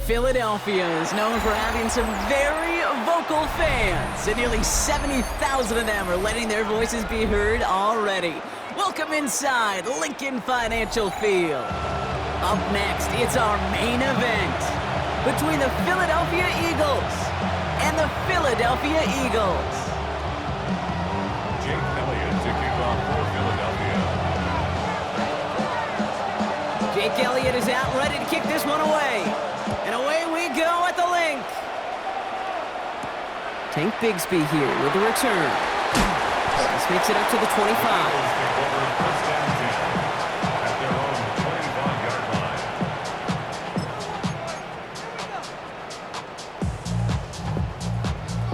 Philadelphia is known for having some very vocal fans, and nearly 70,000 of them are letting their voices be heard already. Welcome inside Lincoln Financial Field. Up next, it's our main event between the Philadelphia Eagles and the Philadelphia Eagles. Jake Elliott to kick off for Philadelphia. Jake Elliott is out, ready to kick this one away. And away we go at the link. Tank Bigsby here with the return. This makes it up to the 25.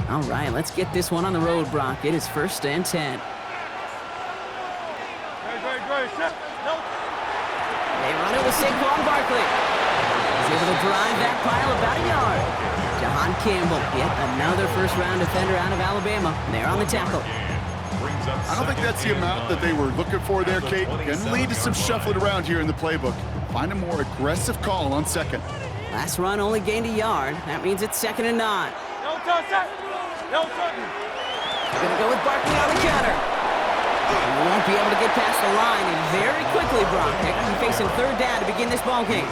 All right, let's get this one on the road, Brock. It is 1st and 10. They run it with Saquon Barkley. He's able to drive that pile about a yard. Jahan Campbell, yet another first-round defender out of Alabama. They're on the tackle. I don't think that's the amount that they were looking for there, Kate. Going to lead to some shuffling around here in the playbook. Find a more aggressive call on second. Last run only gained a yard. That means it's 2nd and 9. They're going to go with Barkley on the counter. He won't be able to get past the line, and very quickly, Brock, they're going to be facing 3rd down to begin this ball game.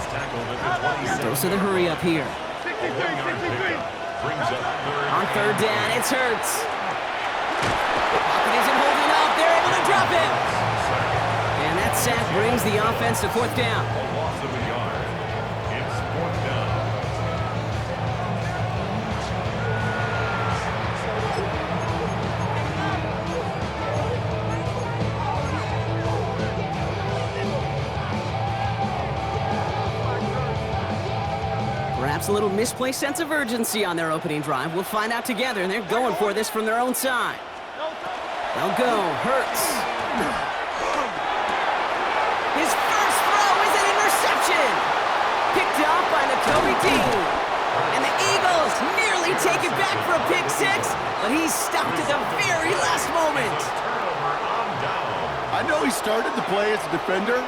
Throws to the hurry up here. On 3rd down, it's Hurts. Pocket isn't holding up. They're able to drop him. And that sack brings the offense to 4th down. Perhaps a little misplaced sense of urgency on their opening drive. We'll find out together, and they're going for this from their own side. They'll go. Hurts. His first throw is an interception. Picked off by Nakobe Dean. And the Eagles nearly take it back for a pick 6, but he's stopped at the very last moment. I know he started the play as a defender,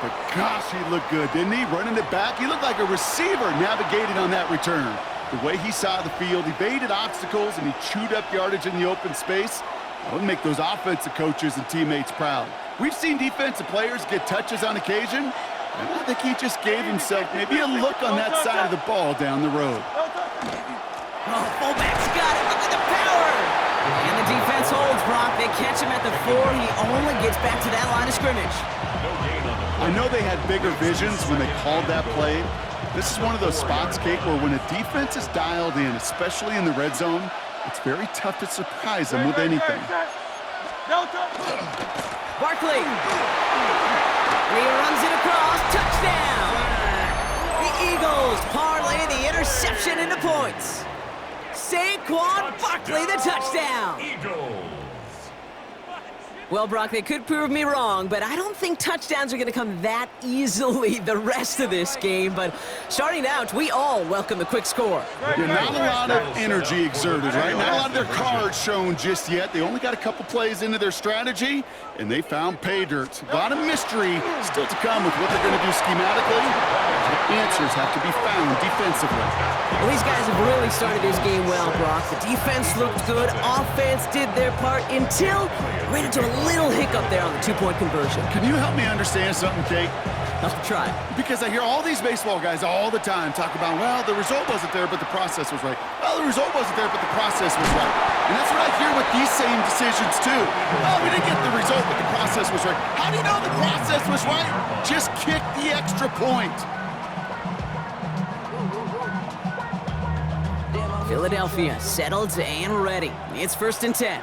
but gosh, he looked good, didn't he? Running it back, he looked like a receiver navigating on that return. The way he saw the field, he baited obstacles, and he chewed up yardage in the open space. That would make those offensive coaches and teammates proud. We've seen defensive players get touches on occasion, and I think he just gave himself maybe a look on that side of the ball down the road. Oh, fullback's got it. Look at the power. And the defense holds, Brock. They catch him at the 4. He only gets back to that line of scrimmage. I know they had bigger visions when they called that play. This is one of those spots, Kate, where when a defense is dialed in, especially in the red zone, it's very tough to surprise them with anything. Barkley. And he runs it across. Touchdown. The Eagles parlay the interception into points. Saquon Barkley, the touchdown. Well, Brock, they could prove me wrong, but I don't think touchdowns are going to come that easily the rest of this game. But starting out, we all welcome the quick score. Yeah, not a lot of energy exerted, right? Not a lot of their cards shown just yet. They only got a couple plays into their strategy, and they found pay dirt. A lot of mystery still to come with what they're going to do schematically. The answers have to be found defensively. Well, these guys have really started this game well, Brock. The defense looked good. Offense did their part until ran into a little hiccup there on the 2-point conversion. Can you help me understand something, Kate? I'll try. Because I hear all these baseball guys all the time talk about, well, the result wasn't there, but the process was right. Well, the result wasn't there, but the process was right. And that's what I hear with these same decisions, too. Oh, we didn't get the result, but the process was right. How do you know the process was right? Just kick the extra point. Philadelphia settled and ready. It's 1st and 10.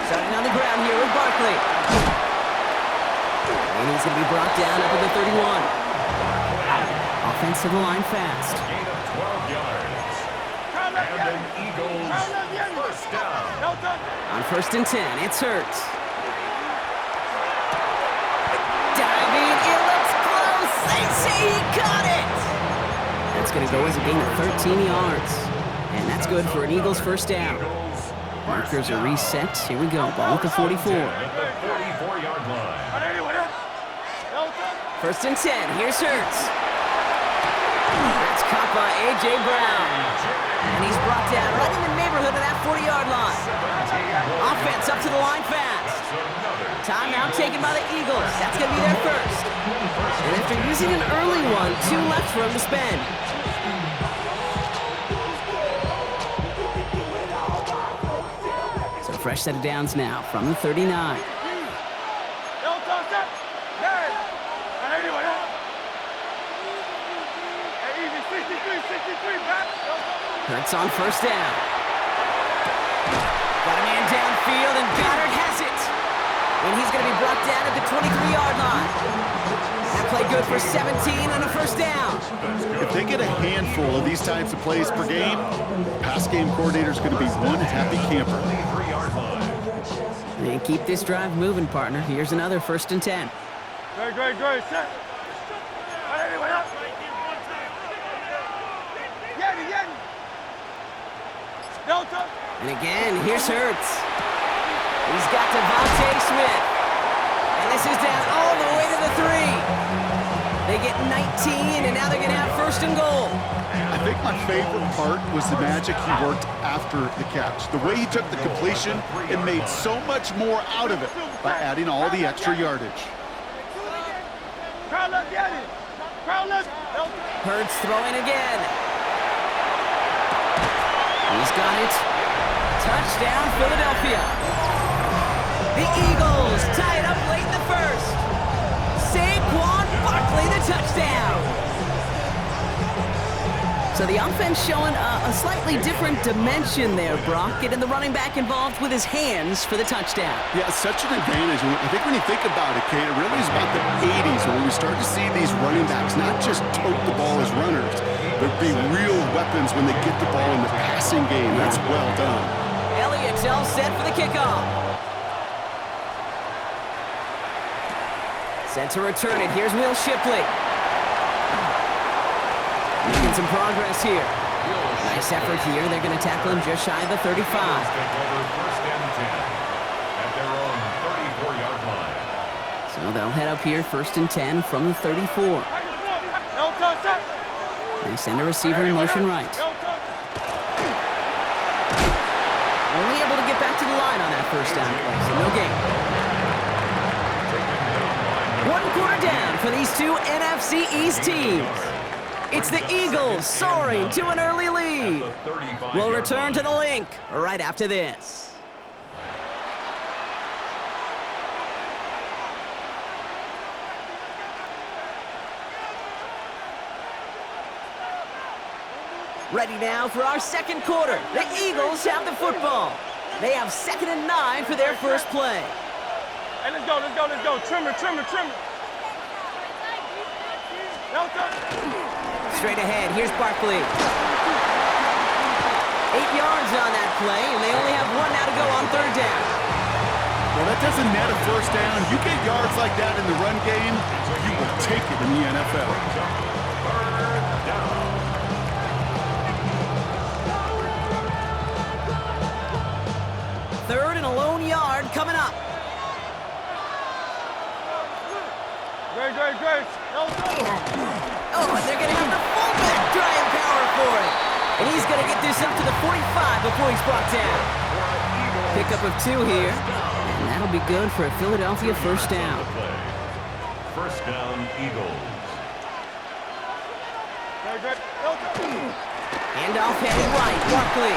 Starting on the ground here with Barkley. And he's going to be brought down up at the 31. Offensive line fast. Gain of 12 yards. And an Eagles first down. On 1st and 10, it's Hurts. Diving, it looks close. They say he caught it. That's going to go as a gain of 13 yards. And that's good for an Eagles first down. Markers are reset. Here we go. Ball at the 44. First and 10. Here's Hurts. That's caught by A.J. Brown. And he's brought down right in the neighborhood of that 40-yard line. Offense up to the line fast. Timeout taken by the Eagles. That's going to be their first. And after using an early one, 2 left for him to spend. So fresh set of downs now from the 39. Hurts on first down. Got a man downfield, and Goddard has it. And he's going to be brought down at the 23-yard line. That play good for 17 and a first down. If they get a handful of these types of plays per game, pass game coordinator's going to be one happy camper. And keep this drive moving, partner. Here's another first and 10. Great. Set. And again, here's Hurts. He's got Devontae Smith. And this is down all the way to the 3. They get 19, and now they're going to have first and goal. I think my favorite part was the magic he worked after the catch. The way he took the completion and made so much more out of it by adding all the extra yardage. Hurts throwing again. He's got it. Touchdown, Philadelphia. The Eagles tie it up late in the first. Saquon Barkley, the touchdown. So the offense showing a slightly different dimension there, Brock. Getting the running back involved with his hands for the touchdown. Yeah, such an advantage. I think when you think about it, Kate, it really is about the 80s when we start to see these running backs not just tote the ball as runners, but be real weapons when they get the ball in the passing game. That's well done. Elliott's all set for the kickoff. Set to return it. Here's Will Shipley. Making some progress here. Nice effort here. They're going to tackle him just shy of the 35. So they'll head up here, first and 10 from the 34. They send a receiver in motion right. Only able to get back to the line on that first down play, so no gain. 1 quarter down for these two NFC East teams. It's the Eagles soaring to an early lead. We'll return to the link right after this. Ready now for our second quarter. The Eagles have the football. They have 2nd and 9 for their first play. Hey, let's go. Trimmer. Straight ahead, here's Barkley. 8 yards on that play, and they only have 1 now to go on 3rd down. Well, that doesn't net a first down. You get yards like that in the run game, you will take it in the NFL. 3rd down. Third and a lone yard coming up. Great. Oh, and they're going to have the fullback driving power for it. And he's going to get this up to the 45 before he's brought down. Pickup of 2 here. And that'll be good for a Philadelphia first down. First down, Eagles. Handoff headed right. Barkley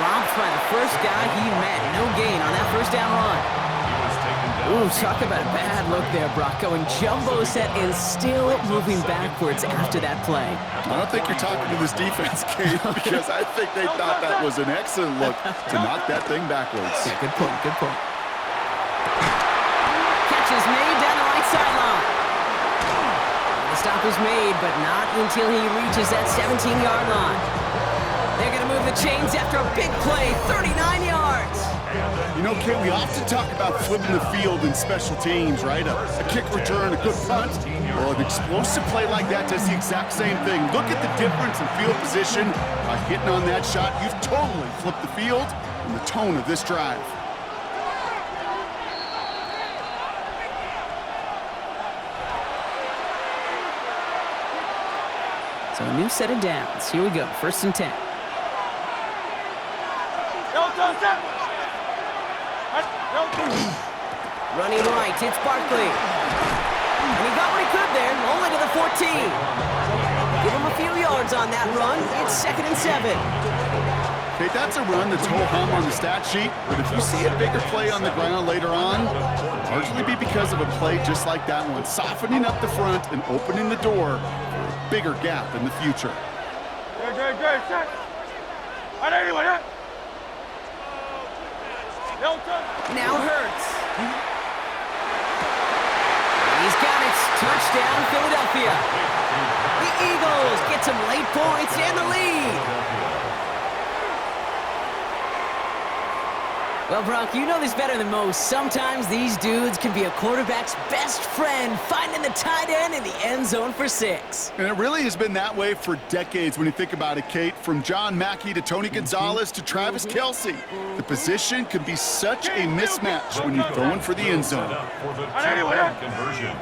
dropped by the first guy he met. No gain on that first down run. Ooh, talk about a bad look there, Brock. Going jumbo set and still moving backwards after that play. I don't think you're talking to this defense, Kate, because I think they thought that was an excellent look to knock that thing backwards. Yeah, good point. Catch is made down the right sideline. The stop is made, but not until he reaches that 17-yard line. They're going to move the chains after a big play, 39 yards. You know, Kate, we often talk about flipping the field in special teams, right? A kick return, a good punt. Well, an explosive play like that does the exact same thing. Look at the difference in field position. By hitting on that shot, you've totally flipped the field and the tone of this drive. So a new set of downs. Here we go, 1st and 10. Running right, it's Barkley. And he got what he could there, all the way to the 14. Give him a few yards on that run. It's 2nd and 7. Okay, that's a run that's ho-hum on the stat sheet, but if you see a bigger play on the ground later on, it'll largely be because of a play just like that one, softening up the front and opening the door for a bigger gap in the future. Great, set. Now Hurts. He's got it. Touchdown, Philadelphia. The Eagles get some late points and the lead. Well, Brock, you know this better than most. Sometimes these dudes can be a quarterback's best friend, finding the tight end in the end zone for 6. And it really has been that way for decades when you think about it, Kate. From John Mackey to Tony Gonzalez to Travis Kelce. The position can be such a mismatch when you're going for the end zone. For the two-point conversion.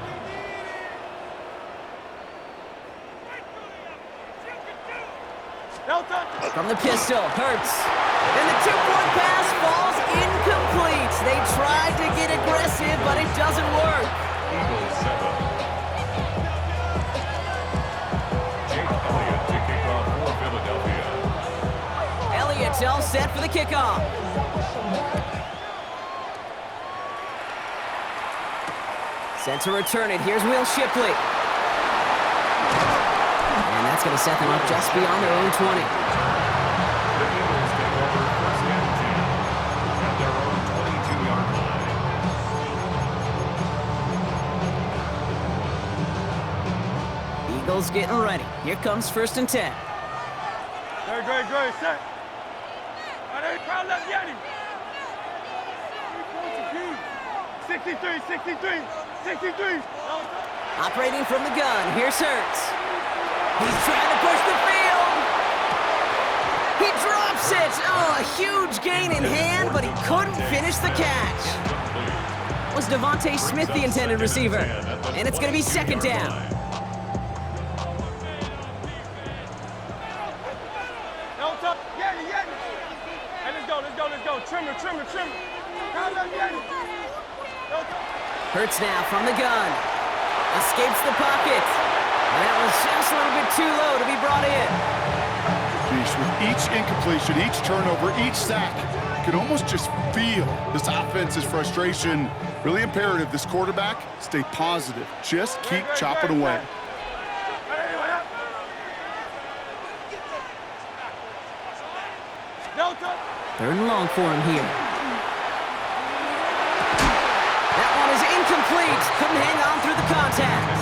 From the pistol, Hurts. And the 2-point pass falls incomplete. They tried to get aggressive, but it doesn't work. Eagles 7. Jake Elliott to kick off for Philadelphia. Elliott's all set for the kickoff. Set to return it. Here's Will Shipley. And that's going to set them up just beyond their own 20. The Eagles take over 1st and 10 at their own 22-yard line. Eagles getting ready. Here comes 1st and 10. Great, set. Crowd left, Yanni. 63. Operating from the gun. Here's Hurts. He's trying to push the field. He drops it. Oh, a huge gain in hand, but he couldn't finish the catch. Was Devontae Smith the intended receiver? And it's going to be 2nd down. Yanni. Hey, let's go. Trimmer. Crowd left, Yanni. Hurts now from the gun. Escapes the pocket. And that was just a little bit too low to be brought in. Geez, with each incompletion, each turnover, each sack, you can almost just feel this offense's frustration. Really imperative, this quarterback, stay positive. Just keep chopping away. Third and long for him here. That one is incomplete. Couldn't hang on through the contact.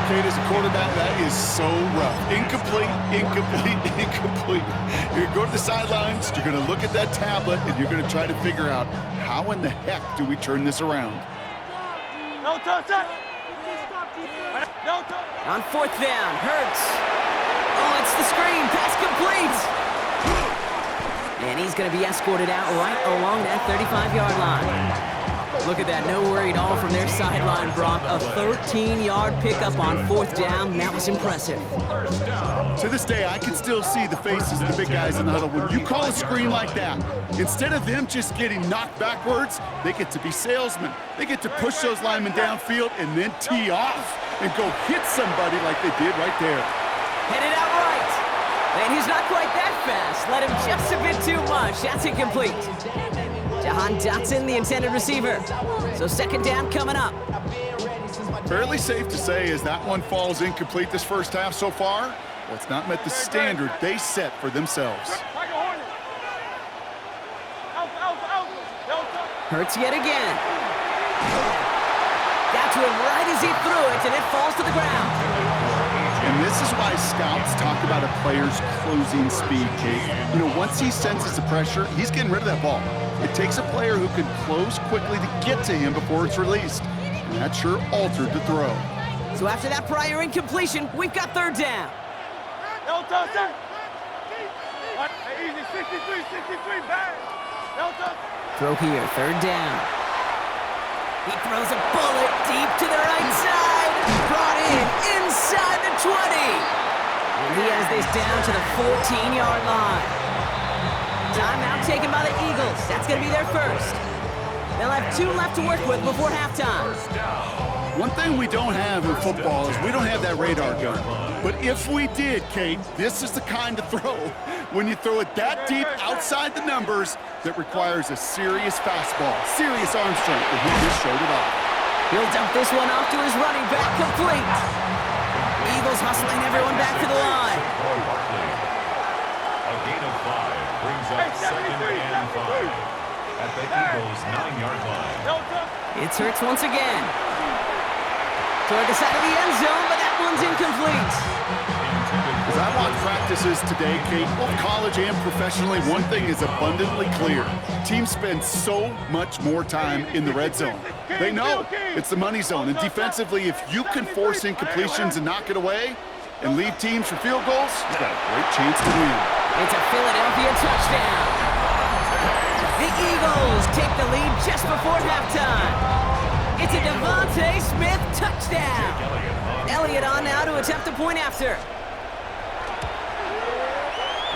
Kate, as a quarterback, that is so rough. Incomplete. You're going to go to the sidelines, you're going to look at that tablet, and you're going to try to figure out how in the heck do we turn this around. On 4th down, Hurts. Oh, it's the screen. Pass complete. And he's going to be escorted out right along that 35-yard line. Look at that, no worry at all from their sideline, Brock. A 13-yard pickup on 4th down. That was impressive. To this day, I can still see the faces of the big guys in the huddle. When you call a screen like that, instead of them just getting knocked backwards, they get to be salesmen. They get to push those linemen downfield and then tee off and go hit somebody like they did right there. Headed out right. And he's not quite that fast. Let him just a bit too much. That's incomplete. Jahan Dotson, the intended receiver. So 2nd down coming up. Fairly safe to say as that one falls incomplete this first half so far, well, it's not met the standard they set for themselves. Hurts yet again. Got to him right as he threw it, and it falls to the ground. And this is why scouts talk about a player's closing speed, Kate. You know, once he senses the pressure, he's getting rid of that ball. It takes a player who can close quickly to get to him before it's released. And that sure altered the throw. So after that prior incompletion, we've got 3rd down. Easy, 63, bang. Throw here, 3rd down. He throws a bullet deep to the right side. Brought in inside the 20. And he has this down to the 14-yard line. Timeout taken by the Eagles. That's going to be their first. They'll have 2 left to work with before halftime. One thing we don't have in football is we don't have that radar gun. But if we did, Kate, this is the kind of throw, when you throw it that deep outside the numbers, that requires a serious fastball, serious arm strength, and he just showed it off. He'll dump this one off to his running back, complete. Eagles hustling everyone back to the line. A gain of 5 brings up 2nd and 5 at the Eagles' 9-yard line. It's Hurts once again. Toward the side of the end zone, but that one's incomplete. As I watch practices today, Kate, both college and professionally, one thing is abundantly clear. Teams spend so much more time in the red zone. They know it's the money zone, and defensively, if you can force incompletions and knock it away and leave teams for field goals, you've got a great chance to win. It's a Philadelphia touchdown. The Eagles take the lead just before halftime. It's a Devontae Smith touchdown. Elliott on now to attempt the point after.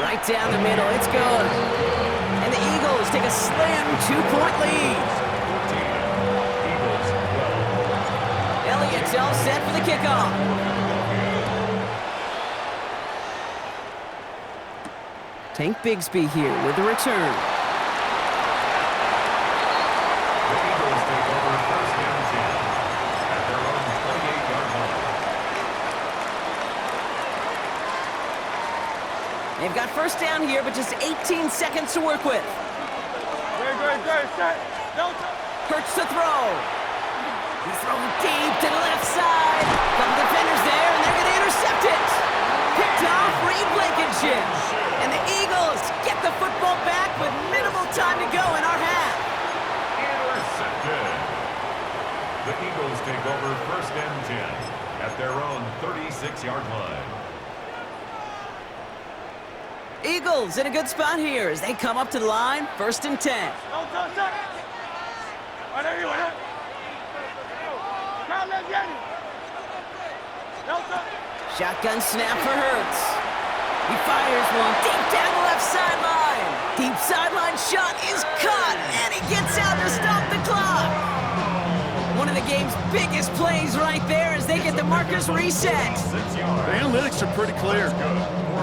Right down the middle, it's good. And the Eagles take a slim 2-point lead. Elliott's all set for the kickoff. Tank Bigsby here with the return. They've got first down here, but just 18 seconds to work with. Good, set. Hurts to throw. He's throwing deep to the left side. Couple defenders there, and they're going to intercept it. Picked off Reed Blankenship. And the Eagles get the football back with minimal time to go in our half. Intercepted. The Eagles take over 1st and 10 at their own 36-yard line. Eagles in a good spot here as they come up to the line, 1st and 10. Shotgun snap for Hurts. He fires one deep down the left sideline. Deep sideline shot is caught, and he gets out to stop the clock. One of the game's biggest plays right there as they get the markers reset. The analytics are pretty clear.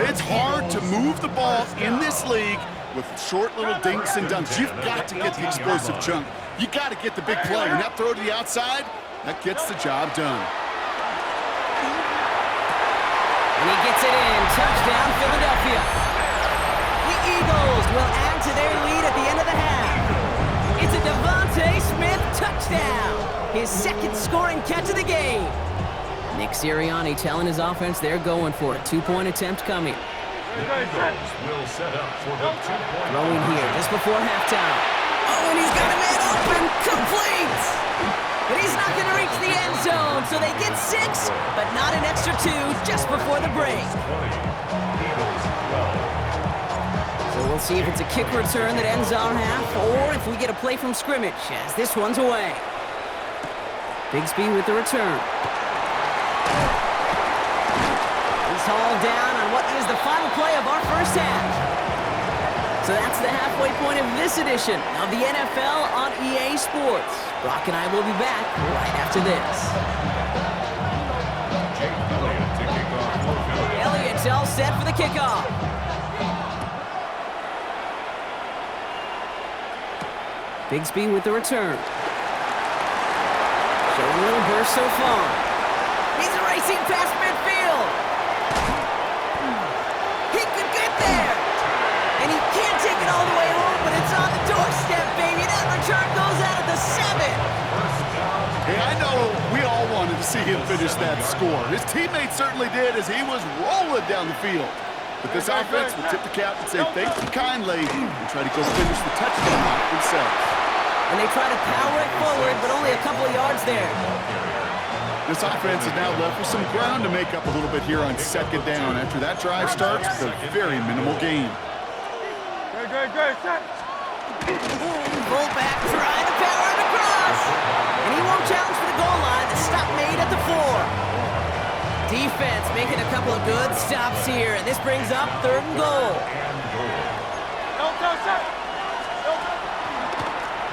It's hard to move the ball in this league with short little dinks and dunks. You've got to get the explosive chunk. You got to get the big play. And that throw to the outside, that gets the job done. And he gets it in. Touchdown, Philadelphia. The Eagles will add to their lead at the end of the half. It's a Devontae Smith touchdown. His 2nd scoring catch of the game. Nick Sirianni telling his offense they're going for it. 2-point attempt coming. The Eagles will set up for the 2-point. Throwing here just before halftime. Oh, and he's got a man open. Complete. But he's not going to reach the end zone, so they get 6, but not an extra 2 just before the break. So we'll see if it's a kick return that ends our half, or if we get a play from scrimmage, as this one's away. Bigsby with the return. He's hauled down on what is the final play of our first half. So that's the halfway point of this edition of the NFL on EA Sports. Brock and I will be back right after this. Elliott's all set for the kickoff. Bigsby with the return. Showing a little burst so far. He's racing past midfield. He could get there. And he can't take it all the way home, but it's on the doorstep, baby. That return goes out at the 7. Hey, I know we all wanted to see him finish that score. His teammates certainly did as he was rolling down the field. But this offense will tip the cap and say thank you kindly and try to go finish the touchdown themselves. And they try to power it forward, but only a couple of yards there. This offense is now left with some ground to make up a little bit here on 2nd down after that drive starts with a very minimal gain. Good, set. Fullback trying to power it across. And he won't challenge for the goal line. The stop made at the 4. Defense making a couple of good stops here, and this brings up 3rd and goal.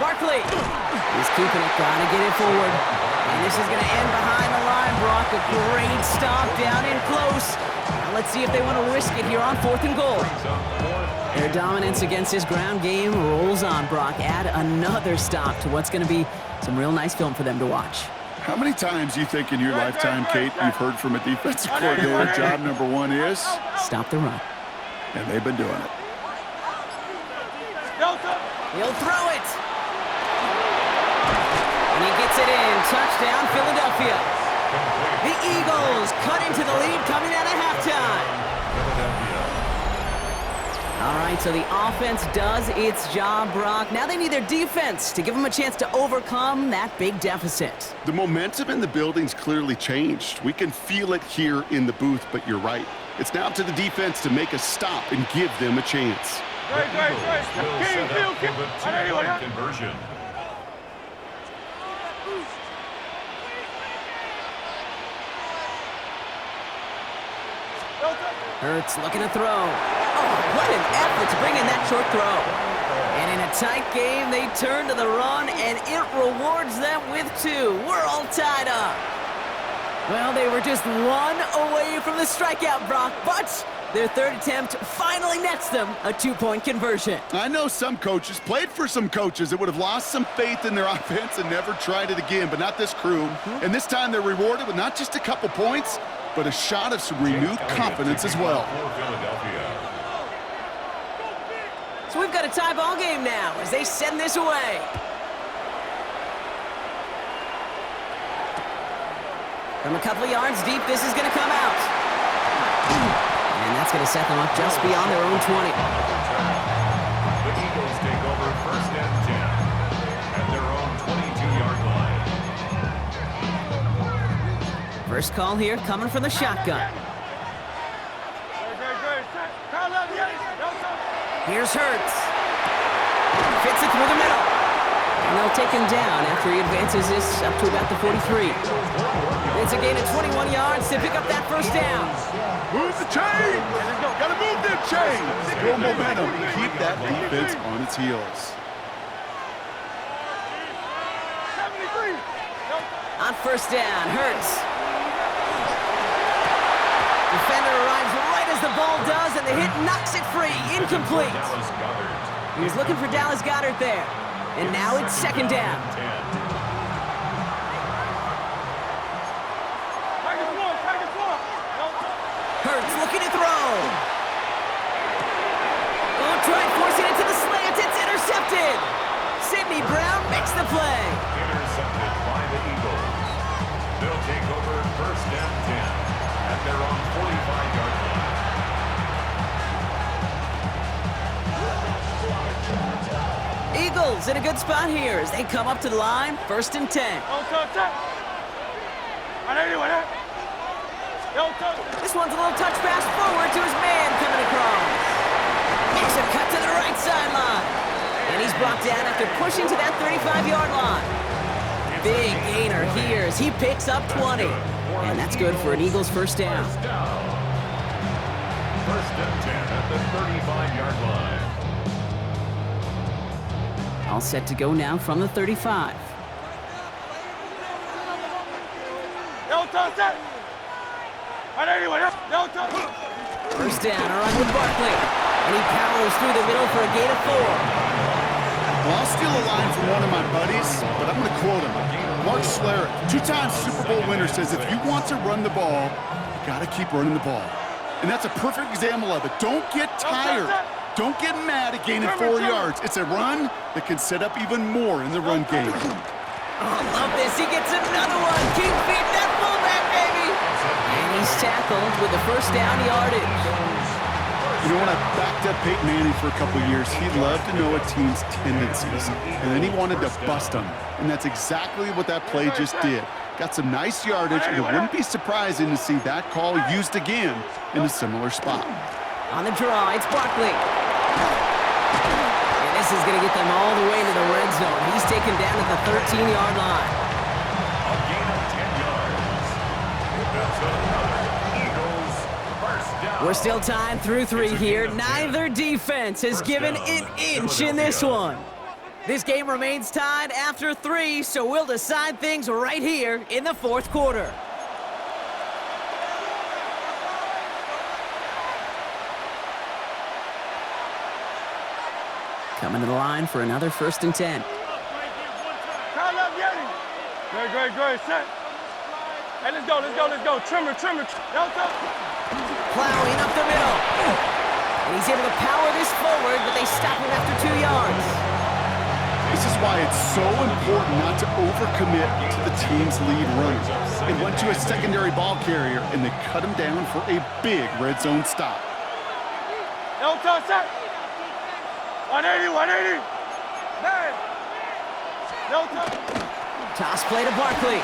Barkley. He's keeping it, gotta get it forward. And this is gonna end behind the line, Brock. A great stop down in close. Now let's see if they want to risk it here on 4th and goal. Their dominance against this ground game rolls on, Brock. Add another stop to what's gonna be some real nice film for them to watch. How many times do you think in your lifetime, Kate, you've heard from a defensive coordinator, job number 1 is? Stop the run. And they've been doing it. He'll throw it. And he gets it in. Touchdown, Philadelphia. The Eagles cut into the lead coming out of halftime. All right, so the offense does its job, Brock. Now they need their defense to give them a chance to overcome that big deficit. The momentum in the building's clearly changed. We can feel it here in the booth, but you're right. It's now up to the defense to make a stop and give them a chance. Conversion. Hurts looking to throw. Oh, what an effort to bring in that short throw. And in a tight game, they turn to the run, and it rewards them with 2. We're all tied up. Well, they were just 1 away from the strikeout, Brock, but their 3rd attempt finally nets them a 2-point conversion. I know some coaches, played for some coaches that would have lost some faith in their offense and never tried it again, but not this crew. And this time they're rewarded with not just a couple points, but a shot of some renewed confidence as well. So we've got a tie ball game now as they send this away. From a couple of yards deep, this is going to come out. And that's going to set them up just beyond their own 20. The Eagles take over 1st and 10 at their own 22-yard line. First call here coming from the shotgun. Here's Hurts. Fits it through the middle. And they'll take him down after he advances this up to about the 43. It's a gain of 21 yards to pick up that 1st down. Move the chain! Gotta move them chains! Build momentum and keep that defense on its heels. On 1st down, Hurts. Defender arrives right as the ball does, and the hit knocks it free. Incomplete. He was looking for Dallas Goedert there. And now it's 2nd down. Hurts looking to throw. Oh, trying forcing it to the slant. It's intercepted. Sidney Brown makes the play. Intercepted by the Eagles. They'll take over 1st and 10 at their own 45-yard line. Eagles in a good spot here as they come up to the line. 1st and 10. This one's a little touch pass forward to his man coming across. Makes a cut to the right sideline. And he's brought down after pushing to that 35-yard line. Big gainer here as he picks up 20. And that's good for an Eagles 1st down. 1st and 10 at the 35-yard line. All set to go now from the 35. First down, a run with Barkley. And he powers through the middle for a gain of 4. Well, I'll steal a line from one of my buddies, but I'm going to quote him. Mark Schlereth, 2-time Super Bowl winner, says if you want to run the ball, you got to keep running the ball. And that's a perfect example of it. Don't get tired. Don't get mad at gaining 4 yards. It's a run that can set up even more in the run game. Oh, love this. He gets another one. Keep feeding that fullback, baby. And he's tackled with the 1st down yardage. You know, when I backed up Peyton Manning for a couple years, he loved to know a team's tendencies, and then he wanted to bust them. And that's exactly what that play just did. Got some nice yardage, and it wouldn't be surprising to see that call used again in a similar spot. On the draw, it's Barkley. And this is going to get them all the way to the red zone. He's taken down at the 13-yard line. A gain of 10 yards. That's another We're still tied through 3 here. Neither defense has given an inch in this one. This game remains tied after 3, so we'll decide things right here in the 4th quarter. Coming to the line for another 1st and 10. Great, set. Hey, let's go. Trimmer. Plowing up the middle. And he's able to power this forward, but they stop him after 2 yards. This is why it's so important not to overcommit to the team's lead runner. They went to a secondary ball carrier, and they cut him down for a big red zone stop. Set. 180. Man. Toss play to Barkley.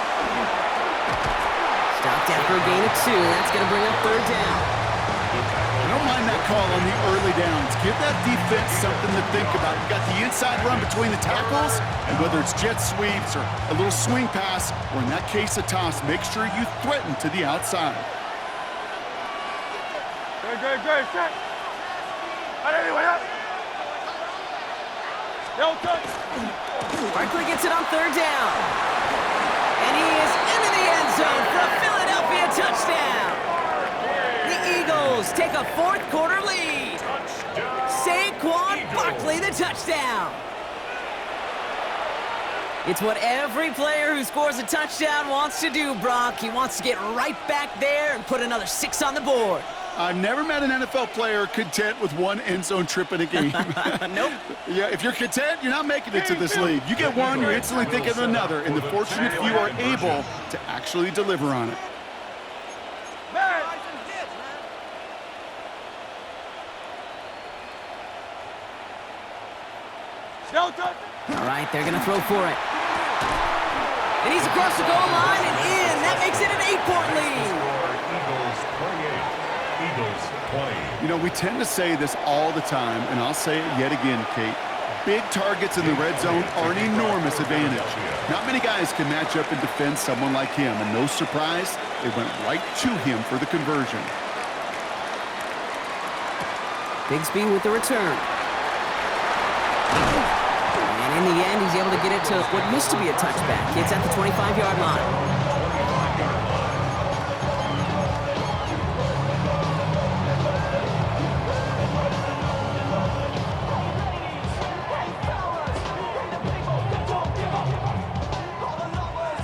Stopped after a gain of 2. That's going to bring up 3rd down. I don't mind that call on the early downs. Give that defense something to think about. You got the inside run between the tackles, and whether it's jet sweeps or a little swing pass, or in that case a toss, make sure you threaten to the outside. Great, set. 180. Barkley gets it on 3rd down. And he is into the end zone for a Philadelphia touchdown. The Eagles take a 4th quarter lead. Saquon Barkley, the touchdown. It's what every player who scores a touchdown wants to do, Brock. He wants to get right back there and put another 6 on the board. I've never met an NFL player content with 1 end zone trip in a game. Nope. Yeah, if you're content, you're not making it to this league. You get one, you're instantly thinking of another, and the fortunate few are able to actually deliver on it. All right, they're going to throw for it. And he's across the goal line and in. That makes it an 8-point lead. You know, we tend to say this all the time, and I'll say it yet again, Kate. Big targets in the red zone are an enormous advantage. Not many guys can match up and defend someone like him, and no surprise, they went right to him for the conversion. Bigsby with the return. And in the end, he's able to get it to what used to be a touchback. It's at the 25-yard line.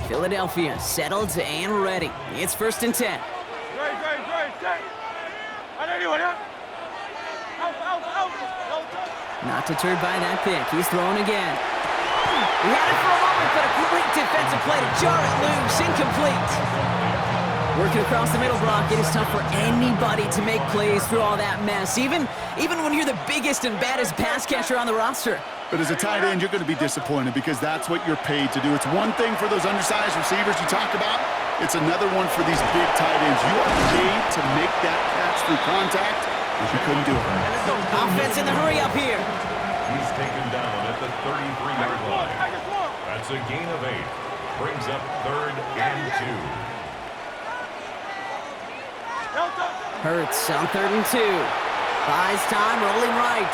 Philadelphia settled and ready. It's 1st and 10. Great, set. 180. Not deterred by that pick. He's throwing again. He had it for a moment, but a great defensive play to jar it loose. Incomplete. Working across the middle, Brock. It is tough for anybody to make plays through all that mess, even when you're the biggest and baddest pass catcher on the roster. But as a tight end, you're going to be disappointed because that's what you're paid to do. It's one thing for those undersized receivers you talk about. It's another one for these big tight ends. You are paid to make that catch through contact, but you couldn't do it. Offense in the hurry up here. He's taken down at the 33-yard line. That's a gain of 8. Brings up 3rd and 2. Hurts on 3rd and 2. Buys time, rolling right.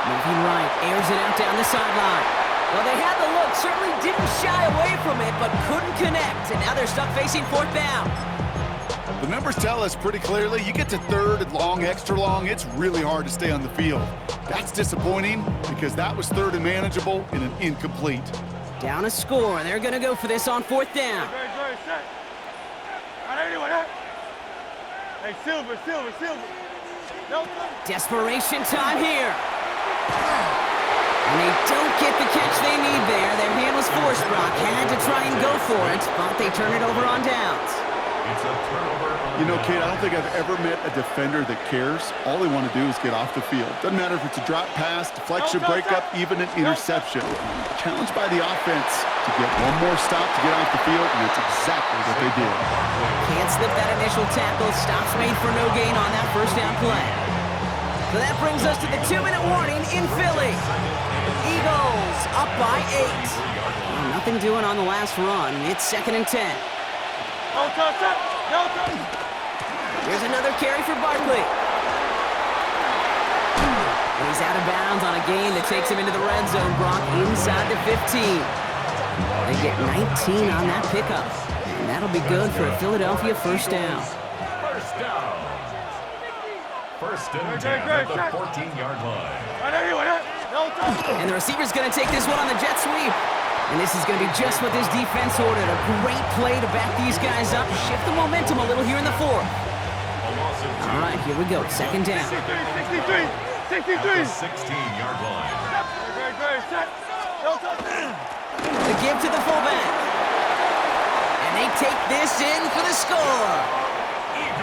Moving right, airs it out down the sideline. Well, they had the look, certainly didn't shy away from it, but couldn't connect. And now they're stuck facing 4th down. The numbers tell us pretty clearly, you get to 3rd and long, extra long, it's really hard to stay on the field. That's disappointing because that was 3rd and manageable and an incomplete. Down a score, and they're going to go for this on 4th down. Great, set. 180. Hey, Silver. Desperation time here. And they don't get the catch they need there. Their hand was forced, Brock. Had to try and go for it, but they turn it over on downs. It's a turnover. You know, Kate, I don't think I've ever met a defender that cares. All they want to do is get off the field. Doesn't matter if it's a drop pass, deflection, breakup, even an interception. Challenged by the offense to get one more stop to get off the field, and it's exactly what they did. Can't slip that initial tackle. Stops made for no gain on that 1st down play. So that brings us to the 2-minute warning in Philly. Eagles up by 8. Well, nothing doing on the last run. It's 2nd and 10. No touch. Here's another carry for Barkley. And he's out of bounds on a gain that takes him into the red zone, Brock, inside the 15. They get 19 on that pickup. And that'll be good for a Philadelphia first down. First down. First and 10 at the 14-yard line. And the receiver's going to take this one on the jet sweep. And this is going to be just what this defense ordered. A great play to back these guys up, shift the momentum a little here in the fourth. All right, here we go. Second down. 63. At the 16-yard line. The give to the fullback. And they take this in for the score.